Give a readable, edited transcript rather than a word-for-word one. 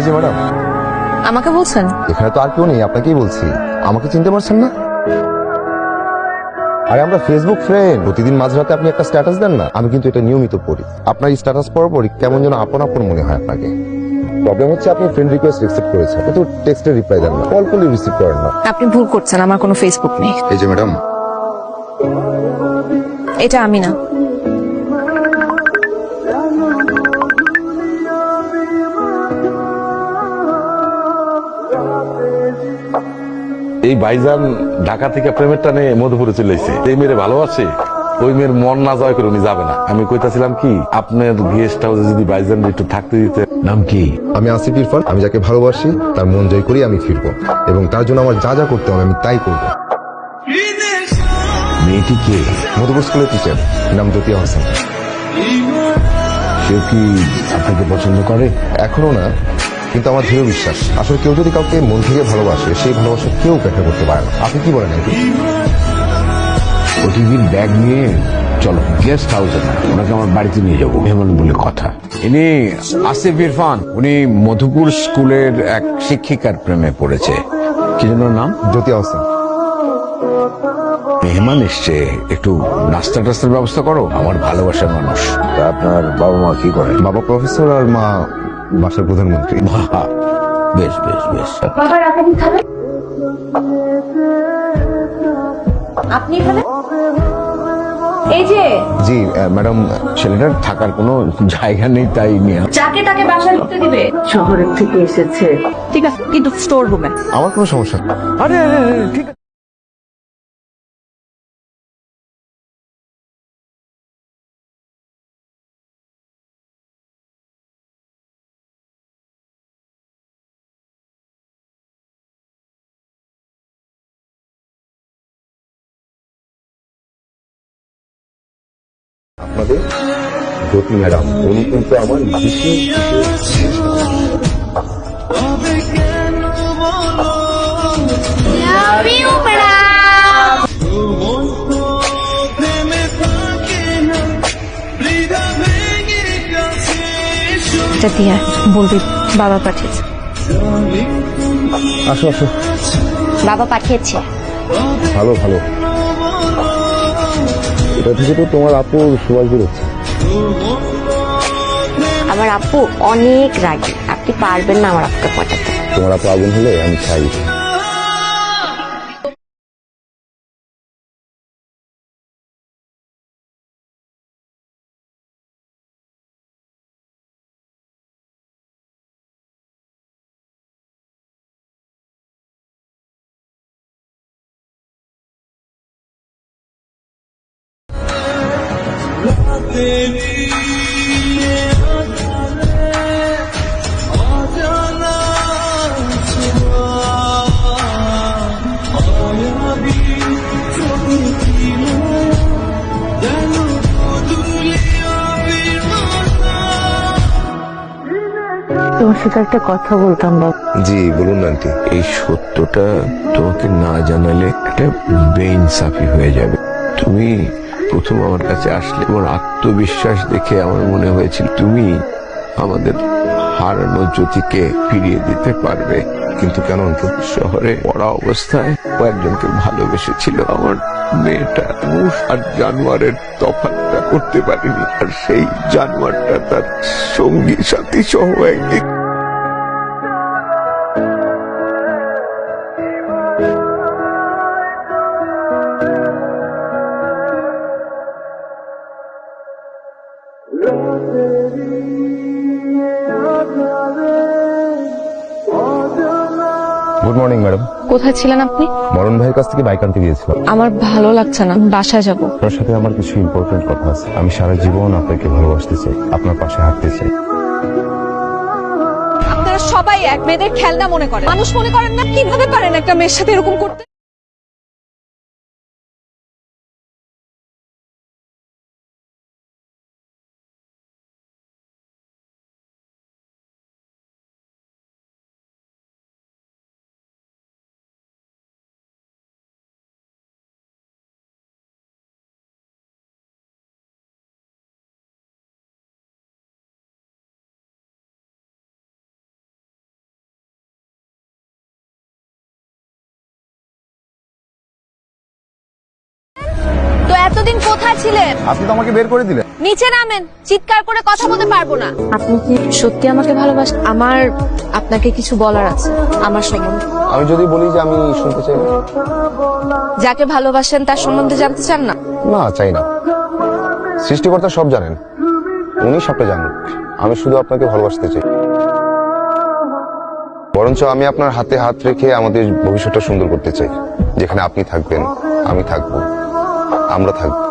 যে ম্যাডাম, আমাকে বলছেন? এখানে তো আর কেউ নেই, আপনাকেই বলছি। আমাকে চিনতে পারছেন না? আরে আমরা ফেসবুক ফ্রেন্ড। প্রতিদিন মাঝরাতে আপনি একটা স্ট্যাটাস দেন না, আমি কিন্তু এটা নিয়মিত পড়ি। আপনার এই স্ট্যাটাস পড়ার পরই কেমন যেন আপন আপন মনে হয় আপনাকে। প্রবলেম হচ্ছে আপনি ফ্রেন্ড রিকোয়েস্ট অ্যাকসেপ্ট করেছেন কিন্তু টেক্সটে রিপ্লাই দেন না, কল করলে রিসিভ করেন না। আপনি ভুল করছেন, আমার কোনো ফেসবুক নেই। এই যে ম্যাডাম, এটা আমি না। এই ভাইজান ঢাকা থেকে প্রেমের টানে মধুপুরে চলে এসেছে। এই মেয়ের ভালোবাসে, ওই মেয়ের মন না জয় করে উনি যাবে না। আমি কইতাছিলাম কি, আপনার গেস্ট হাউসে যদি ভাইজান একটু থাকতে দিতে। নাম কি? আমি আসিফ ইরফান। আমি যাকে ভালোবাসি তার মন জয় করেই আমি ফিরবো, এবং তার জন্য আমার যা যা করতে হবে আমি তাই করবো। মেয়েটি কে? মধুপুর স্কুলের টিচার, নাম জ্যোতিয়া হোসেন। কেউ কি আপনাকে পছন্দ করে? এখনো না, কিন্তু আমার দৃঢ় বিশ্বাস আসলে কেউ যদি কাউকে মন থেকে ভালোবাসে সেই ভালোবাসা কেউ ব্যাখ্যা করতে পারে না। আপনি কি বলেন? প্রতিদিন ব্যাগ নিয়ে চলো গেস্ট হাউসে না, ওনাকে আমার বাড়িতে নিয়ে যাবো, মেহমান বলে কথা। ইনি আসিফ ইরফান, উনি মধুপুর স্কুলের এক শিক্ষিকার প্রেমে পড়েছে। কি যেন নাম? জ্যোতিয়া হোসেন। মেহমান এসছে, একটু নাস্তা টাস্তার ব্যবস্থা করো। আমার ভালোবাসার মানুষ। তা আপনার বাবা মা কি করেন? বাবা প্রফেসর আর মা বাসার প্রধানমন্ত্রী। বাহ, বেশ বেশ বেশ। আপনি এখানে? এই যে জি ম্যাডাম, ছেলেটার থাকার কোনো জায়গা নেই, তাই নিয়ে যাকে তাকে বাসায় ঢুকতে দিবে? শহরের থেকে এসেছে। ঠিক আছে, কিন্তু স্টোর রুমে। আমার কোনো সমস্যা নেই। আরে ঠিক আছে। আপনাদের জ্যোতি ম্যাডাম, উনি কিন্তু আমার বেশি এটা দিয়ে বলবি বাবা পাঠিয়েছে। আসো আসো। বাবা পাঠিয়েছে। ভালো ভালো। এটা থেকে তো তোমার আপুর সুবাস বেরোচ্ছে। আমার আপু অনেক রাগী, আপনি পারবেন না আমার আপুকে পটাতে। তোমার আপু আগুন হলে আমি চাই। তোমার সাথে একটা কথা বলতাম বাবা। জি বলুন না আন্টি। এই সত্যটা তোমাকে না জানালে একটা বেইনসাফি হয়ে যাবে। তুমি প্রথম আমার কাছে আসলে তোমার আত্মবিশ্বাস দেখে আমার মনে হয়েছিল তুমি আমাদের হারানো জ্যোতিকে ফিরিয়ে দিতে পারবে। কিন্তু কেন আন্টি? শহরে পড়া অবস্থায় ও একজনকে ভালোবেসেছিল। আমার মেয়েটা মানুষ আর জানোয়ারের তফাৎটা করতে পারেনি, আর সেই জানোয়ারটা তার সঙ্গী সাথী সহ একদিন গুড মর্নিং ম্যাডাম। কোথায় ছিলেন আপনি? মরণ ভাইয়ের কাছ থেকে বাইক আনতে গিয়েছিলাম। আমার ভালো লাগছে না, বাসায় যাব। আপনার সাথে আমার কিছু ইম্পর্টেন্ট কথা আছে। আমি সারা জীবন আপনাকে ভালোবাসতে চাই, আপনার পাশে হাঁটতে চাই। আপনারা সবাই এক মেয়েদের খেলনা মনে করেন, মানুষ মনে করেন না। কিভাবে পারেন একটা মেয়ের সাথে এরকম করতে? এতদিন কোথায় ছিলেন? আপনি তো আমাকে বের করে দিলেন। নিচে নামেন, চিৎকার করে কথা বলতে পারবো না। আপনি কি সত্যি আমাকে ভালোবাসেন? আমার আপনাকে কিছু বলার আছে আমার সম্বন্ধে। আমি যদি বলি যে আমি শুনতে চাই না? যাকে ভালোবাসেন তার সম্বন্ধে জানতে চান না? না, চাই না। সৃষ্টিকর্তা সব জানেন, উনি সবটা জানেন। আমি শুধু আপনাকে ভালোবাসতে চাই। বরঞ্চ আমি আপনার হাতে হাত রেখে আমাদের ভবিষ্যৎটা সুন্দর করতে চাই, যেখানে আপনি থাকবেন, আমি থাকবো, আমরা থাকবো।